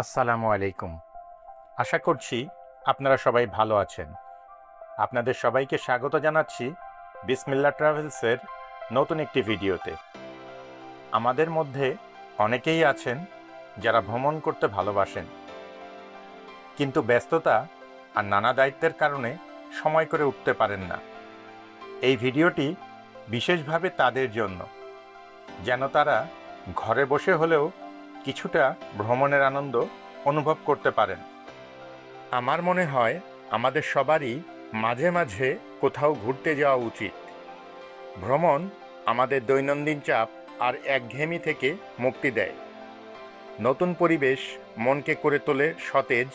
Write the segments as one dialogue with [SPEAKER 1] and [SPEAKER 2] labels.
[SPEAKER 1] আসসালামু আলাইকুম। আশা করছি আপনারা সবাই ভালো আছেন। আপনাদের সবাইকে স্বাগত জানাচ্ছি বিসমিল্লাহ ট্রাভেলসের নতুন একটি ভিডিওতে। আমাদের মধ্যে অনেকেই আছেন যারা ভ্রমণ করতে ভালোবাসেন, কিন্তু ব্যস্ততা আর নানা দায়িত্বের কারণে সময় করে উঠতে পারেন না। এই ভিডিওটি বিশেষভাবে তাদের জন্য, যেন তারা ঘরে বসে হলেও কিছুটা ভ্রমণের আনন্দ অনুভব করতে পারেন। আমার মনে হয় আমাদের সবারই মাঝে মাঝে কোথাও ঘুরতে যাওয়া উচিত। ভ্রমণ আমাদের দৈনন্দিন চাপ আর একঘেয়েমি থেকে মুক্তি দেয়। নতুন পরিবেশ মনকে করে তোলে সতেজ,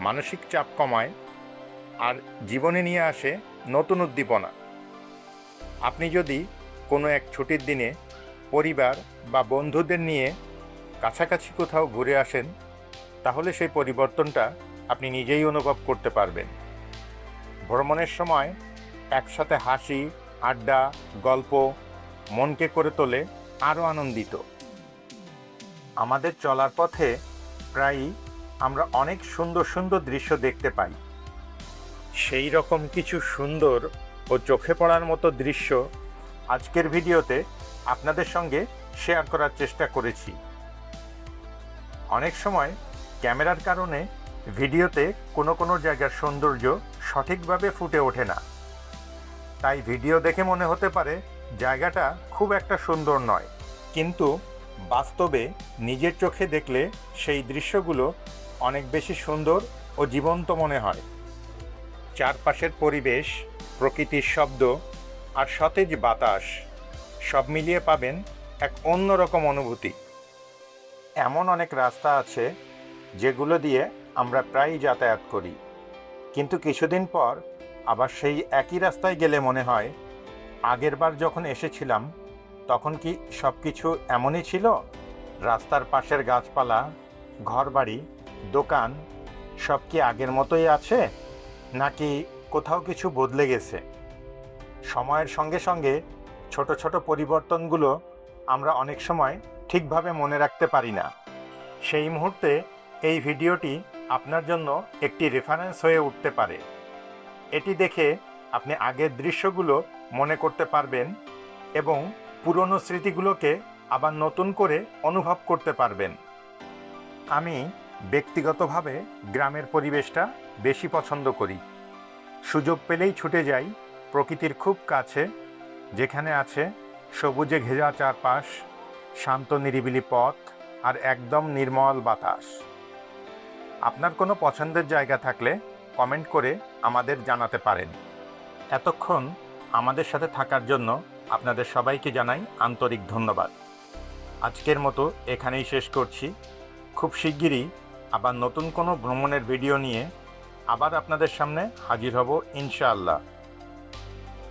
[SPEAKER 1] মানসিক চাপ কমায় আর জীবনে নিয়ে আসে নতুন উদ্দীপনা। আপনি যদি কোনো এক ছুটির দিনে পরিবার বা বন্ধুদের নিয়ে কাছাকাছি কোথাও ঘুরে আসেন, তাহলে সেই পরিবর্তনটা আপনি নিজেই অনুভব করতে পারবেন। ভ্রমণের সময় একসাথে হাসি, আড্ডা, গল্প মনকে করে তোলে আরও আনন্দিত। আমাদের চলার পথে প্রায়ই আমরা অনেক সুন্দর সুন্দর দৃশ্য দেখতে পাই। সেই রকম কিছু সুন্দর ও চোখে পড়ার মতো দৃশ্য আজকের ভিডিওতে আপনাদের সঙ্গে শেয়ার করার চেষ্টা করেছি। অনেক সময় ক্যামেরার কারণে ভিডিওতে কোনো কোনো জায়গার সৌন্দর্য সঠিকভাবে ফুটে ওঠে না, তাই ভিডিও দেখে মনে হতে পারে জায়গাটা খুব একটা সুন্দর নয়, কিন্তু বাস্তবে নিজের চোখে দেখলে সেই দৃশ্যগুলো অনেক বেশি সুন্দর ও জীবন্ত মনে হয়। চারপাশের পরিবেশ, প্রকৃতির শব্দ আর সতেজ বাতাস সব মিলিয়ে পাবেন এক অন্যরকম অনুভূতি। এমন অনেক রাস্তা আছে যেগুলো দিয়ে আমরা প্রায়ই যাতায়াত করি, কিন্তু কিছুদিন পর আবার সেই একই রাস্তায় গেলে মনে হয় আগেরবার যখন এসেছিলাম তখন কি সব কিছু এমনই ছিল? রাস্তার পাশের গাছপালা, ঘরবাড়ি, দোকান সব কি আগের মতোই আছে, নাকি কোথাও কিছু বদলে গেছে? সময়ের সঙ্গে সঙ্গে ছোট ছোট পরিবর্তনগুলো আমরা অনেক সময় ঠিকভাবে মনে রাখতে পারি না। সেই মুহূর্তে এই ভিডিওটি আপনার জন্য একটি রেফারেন্স হয়ে উঠতে পারে। এটি দেখে আপনি আগের দৃশ্যগুলো মনে করতে পারবেন এবং পুরনো স্মৃতিগুলোকে আবার নতুন করে অনুভব করতে পারবেন। আমি ব্যক্তিগতভাবে গ্রামের পরিবেশটা বেশি পছন্দ করি। সুযোগ পেলেই ছুটে যাই প্রকৃতির খুব কাছে, যেখানে আছে সবুজে ঘেরা চারপাশ, শান্ত নিরিবিলি পথ আর একদম নির্মল বাতাস। আপনার কোনো পছন্দের জায়গা থাকলে কমেন্ট করে আমাদের জানাতে পারেন। এতক্ষণ আমাদের সাথে থাকার জন্য আপনাদের সবাইকে জানাই আন্তরিক ধন্যবাদ। আজকের মতো এখানেই শেষ করছি। খুব শিগগিরই আবার নতুন কোনো ভ্রমণের ভিডিও নিয়ে আবার আপনাদের সামনে হাজির হব ইনশাআল্লাহ।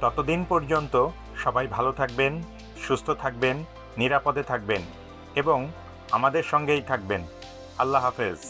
[SPEAKER 1] ততদিন পর্যন্ত সবাই ভালো থাকবেন, সুস্থ থাকবেন, নিরাপদে থাকবেন এবং আমাদের সঙ্গেই থাকবেন। আল্লাহ হাফেজ।